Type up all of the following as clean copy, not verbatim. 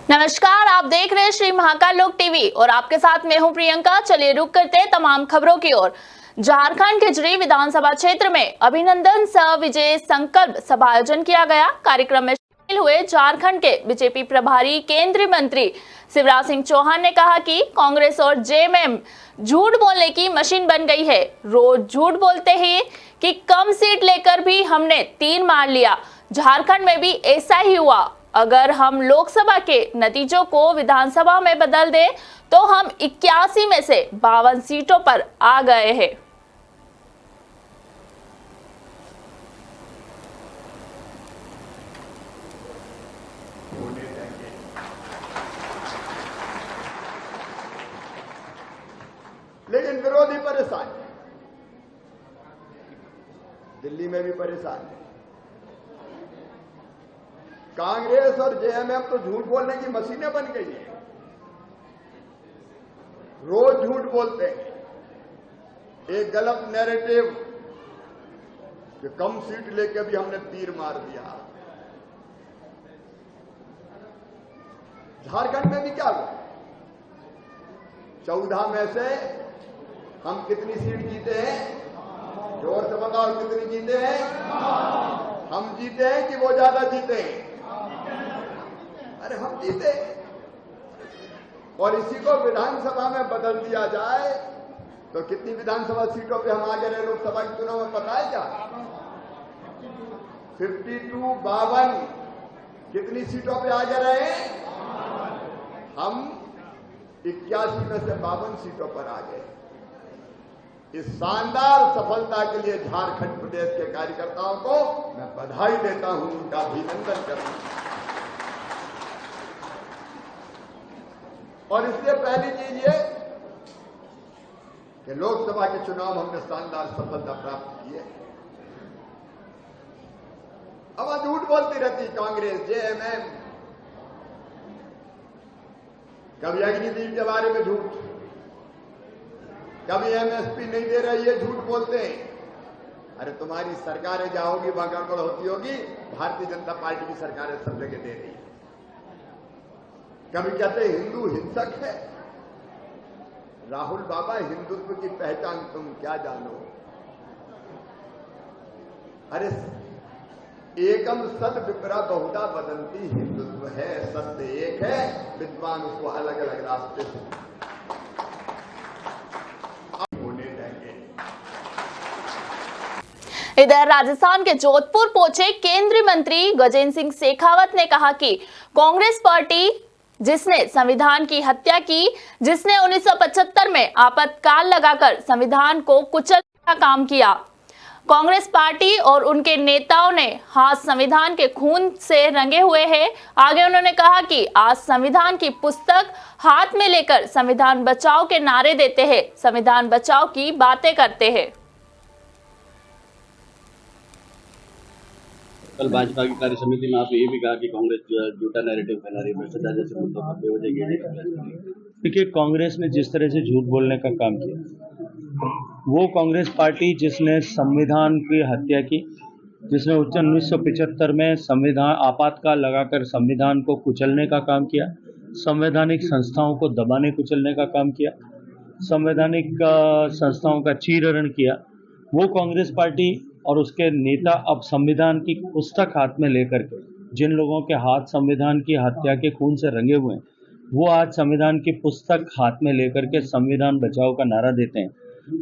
नमस्कार, आप देख रहे हैं श्री महाकाल लोक टीवी और आपके साथ मैं हूं प्रियंका। चलिए रुक करते हैं तमाम खबरों की ओर। झारखंड के खिजरी विधानसभा क्षेत्र में अभिनंदन सह विजय संकल्प सभा आयोजन किया गया। कार्यक्रम में शामिल हुए झारखंड के बीजेपी प्रभारी केंद्रीय मंत्री शिवराज सिंह चौहान ने कहा कि कांग्रेस और जेएमएम झूठ बोलने की मशीन बन गई है। रोज झूठ बोलते हैं कि कम सीट लेकर भी हमने तीर मार लिया। झारखंड में भी ऐसा ही हुआ। अगर हम लोकसभा के नतीजों को विधानसभा में बदल दें तो हम 81 में से 52 सीटों पर आ गए हैं। लेकिन विरोधी परेशान है, दिल्ली में भी परेशान है। कांग्रेस और जेएमएम तो झूठ बोलने की मशीनें बन गई हैं। रोज झूठ बोलते हैं। एक गलत नैरेटिव कि कम सीट लेके भी हमने तीर मार दिया। झारखंड में भी क्या हुआ? 14 में से हम कितनी सीट जीते हैं? जोर से बताओ, कितनी जीते हैं? हम जीते हैं कि वो ज्यादा जीते हैं? अरे हम जीते। और इसी को विधानसभा में बदल दिया जाए तो कितनी विधानसभा सीटों पे हम आगे रहे? लोकसभा के चुनाव में पता है क्या? 52 कितनी सीटों पे आगे रहे? हम 81 में से 52 सीटों पर आ गए। इस शानदार सफलता के लिए झारखंड प्रदेश के कार्यकर्ताओं को मैं बधाई देता हूं, उनका अभिनंदन करता हूं। और इससे पहली चीज ये कि लोकसभा के चुनाव हमने शानदार सफलता प्राप्त की है। अब झूठ बोलती रहती कांग्रेस, जेएमएम, कभी अग्निवीर के बारे में झूठ, कभी एमएसपी नहीं दे रही है, झूठ बोलते हैं। अरे तुम्हारी सरकारें जहां होगी वहां गड़बड़ होती होगी। भारतीय जनता पार्टी की सरकारें सब जगह दे रही है। कभी कहते हैं हिंदू हिंसक है। राहुल बाबा, हिंदुत्व की पहचान तुम क्या जानो? अरे एकम सद विपरा बहुधा बदलती हिंदुत्व है, सत्य एक है, विद्वान उसको अलग अलग रास्ते से होने देंगे। इधर राजस्थान के जोधपुर पहुंचे केंद्रीय मंत्री गजेंद्र सिंह शेखावत ने कहा कि कांग्रेस पार्टी जिसने संविधान की हत्या की, जिसने 1975 में आपातकाल लगाकर संविधान को कुचलने का काम किया, कांग्रेस पार्टी और उनके नेताओं ने हाथ संविधान के खून से रंगे हुए हैं। आगे उन्होंने कहा कि आज संविधान की पुस्तक हाथ में लेकर संविधान बचाओ के नारे देते हैं, संविधान बचाओ की बातें करते हैं। कल भाजपा की कार्य समिति में आपने ये भी कहा कि कांग्रेस जो है झूठा नैरेटिव फैला रही है, भ्रष्टाचार जैसे मुद्दों पर बेवजह घेरे। देखिए, कांग्रेस ने जिस तरह से झूठ बोलने का काम किया, वो कांग्रेस पार्टी जिसने संविधान की हत्या की, जिसने 1975 में संविधान आपातकाल लगाकर संविधान को कुचलने का काम किया, संवैधानिक संस्थाओं को दबाने कुचलने का काम किया, संवैधानिक संस्थाओं का चीरहरण किया, वो कांग्रेस पार्टी और उसके नेता अब संविधान की पुस्तक हाथ में लेकर के, जिन लोगों के हाथ संविधान की हत्या के खून से रंगे हुए हैं, वो आज संविधान की पुस्तक हाथ में लेकर के संविधान बचाओ का नारा देते हैं,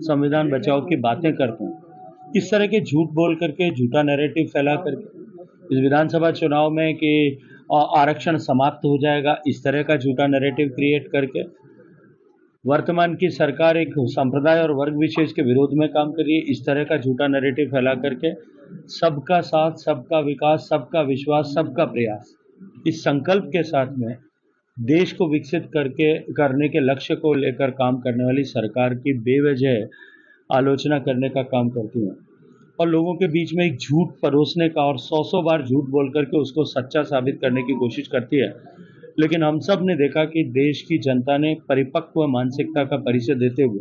संविधान बचाओ की बातें करते हैं। इस तरह के झूठ बोल करके, झूठा नैरेटिव फैला करके इस विधानसभा चुनाव में कि आरक्षण समाप्त हो जाएगा, इस तरह का झूठा नैरेटिव क्रिएट करके वर्तमान की सरकार एक संप्रदाय और वर्ग विशेष के विरोध में काम कर रही है। इस तरह का झूठा नैरेटिव फैला करके सबका साथ, सबका विकास, सबका विश्वास, सबका प्रयास, इस संकल्प के साथ में देश को विकसित करने के लक्ष्य को लेकर काम करने वाली सरकार की बेवजह आलोचना करने का काम करती है और लोगों के बीच में एक झूठ परोसने का और 100 बार झूठ बोल करके उसको सच्चा साबित करने की कोशिश करती है। लेकिन हम सब ने देखा कि देश की जनता ने परिपक्व मानसिकता का परिचय देते हुए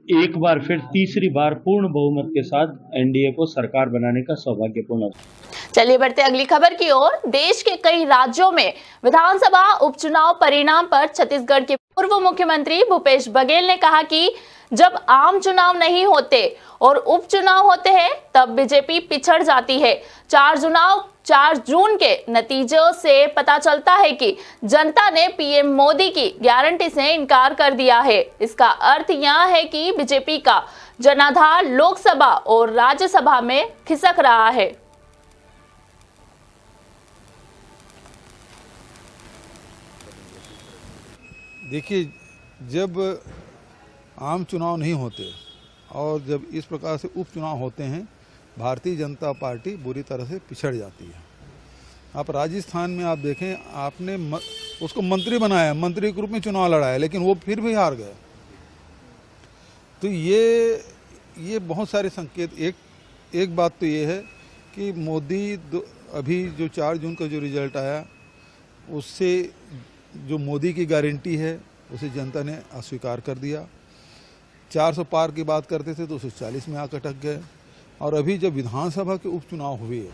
एक बार फिर तीसरी बार पूर्ण बहुमत के साथ एनडीए को सरकार बनाने का सौभाग्यपूर्ण अवसर। चलिए बढ़ते अगली खबर की ओर। देश के कई राज्यों में विधानसभा उपचुनाव परिणाम पर छत्तीसगढ़ के पूर्व मुख्यमंत्री भूपेश बघेल ने कहा कि जब आम चुनाव नहीं होते और उपचुनाव होते हैं तब बीजेपी पिछड़ जाती है। 4 जून के नतीजों से पता चलता है कि जनता ने पीएम मोदी की गारंटी से इनकार कर दिया है। इसका अर्थ यह है कि बीजेपी का जनाधार लोकसभा और राज्यसभा में खिसक रहा है। देखिए, जब आम चुनाव नहीं होते और जब इस प्रकार से उपचुनाव होते हैं, भारतीय जनता पार्टी बुरी तरह से पिछड़ जाती है। आप राजस्थान में आप देखें, आपने उसको मंत्री बनाया, मंत्री के रूप में चुनाव लड़ाया, लेकिन वो फिर भी हार गए। तो ये बहुत सारे संकेत, एक बात तो ये है कि मोदी अभी जो 4 जून का जो रिजल्ट आया, उससे जो मोदी की गारंटी है उसे जनता ने अस्वीकार कर दिया। 400 पार की बात करते थे तो 240 में आकर अटक गए। और अभी जब विधानसभा के उपचुनाव हुए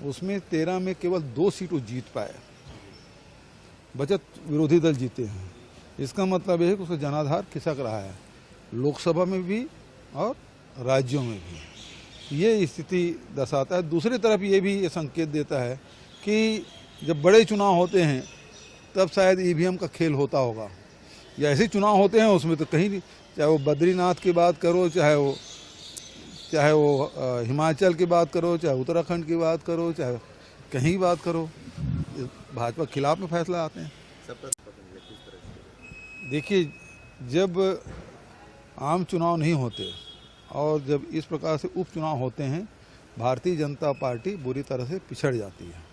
उसमें 13 में केवल 2 सीट वो जीत पाए, बचत विरोधी दल जीते हैं। इसका मतलब है कि उसका जनाधार खिसक रहा है, लोकसभा में भी और राज्यों में भी। ये स्थिति दर्शाता है। दूसरी तरफ ये भी ये संकेत देता है कि जब बड़े चुनाव होते हैं तब शायद ईवीएम का खेल होता होगा, या ऐसे चुनाव होते हैं उसमें तो कहीं, चाहे वो बद्रीनाथ की बात करो, चाहे वो हिमाचल की बात करो, चाहे उत्तराखंड की बात करो, चाहे कहीं बात करो, भाजपा के खिलाफ में फैसला आते हैं। देखिए, जब आम चुनाव नहीं होते और जब इस प्रकार से उपचुनाव होते हैं, भारतीय जनता पार्टी बुरी तरह से पिछड़ जाती है।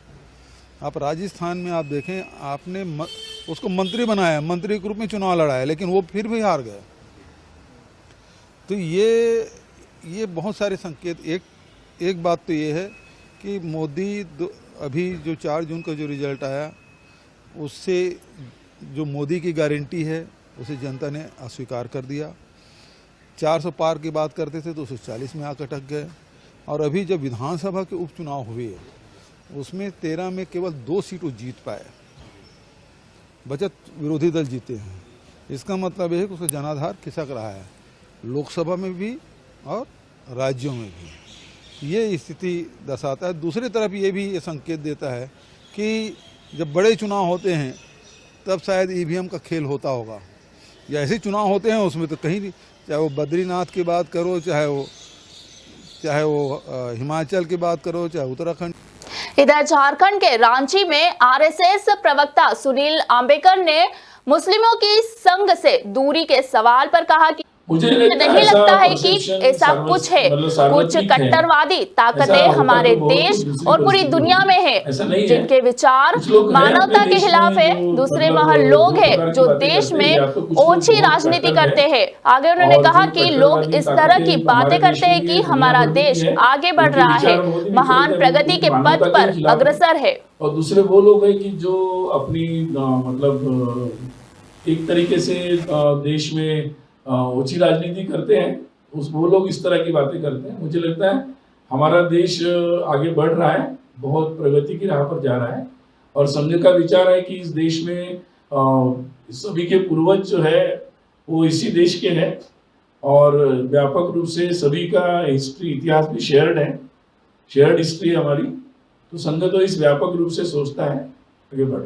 आप राजस्थान में आप देखें, आपने उसको मंत्री बनाया, मंत्री के रूप में चुनाव लड़ाया, लेकिन वो फिर भी हार गए। तो ये बहुत सारे संकेत, एक बात तो ये है कि मोदी अभी जो 4 जून का जो रिजल्ट आया, उससे जो मोदी की गारंटी है उसे जनता ने अस्वीकार कर दिया। 400 पार की बात करते थे तो 240 में आकर अटक गए। और अभी जब विधानसभा के उपचुनाव हुए उसमें 13 में केवल 2 सीट वो जीत पाए, बचत विरोधी दल जीते हैं। इसका मतलब है कि उसका जनाधार खिसक रहा है, लोकसभा में भी और राज्यों में भी। ये स्थिति दर्शाता है। दूसरी तरफ ये भी ये संकेत देता है कि जब बड़े चुनाव होते हैं तब शायद ईवीएम का खेल होता होगा, या ऐसे चुनाव होते हैं उसमें तो कहीं, चाहे वो बद्रीनाथ की बात करो, चाहे वो हिमाचल की बात करो, चाहे उत्तराखंड। इधर झारखंड के रांची में आरएसएस प्रवक्ता सुनील आंबेकर ने मुस्लिमों की संघ से दूरी के सवाल पर कहा कि मुझे नहीं लगता है कि ऐसा कुछ है। कुछ कट्टरवादी ताकतें हमारे देश और पूरी दुनिया में है जिनके विचार मानवता के खिलाफ है। दूसरे वह लोग हैं जो देश में ओछी राजनीति करते हैं। आगे उन्होंने कहा कि लोग इस तरह की बातें करते हैं कि हमारा देश आगे बढ़ रहा है, महान प्रगति के पथ पर अग्रसर है। और दूसरे वो लोग हैं कि जो अपनी मतलब एक तरीके से देश में ऊंची राजनीति करते हैं, वो लोग इस तरह की बातें करते हैं। मुझे लगता है हमारा देश आगे बढ़ रहा है, बहुत प्रगति की राह पर जा रहा है। और संघ का विचार है कि इस देश में सभी के पूर्वज जो है वो इसी देश के हैं और व्यापक रूप से सभी का हिस्ट्री, इतिहास भी शेयर्ड हिस्ट्री हमारी। तो संघ तो इस व्यापक रूप से सोचता है आगे बढ़।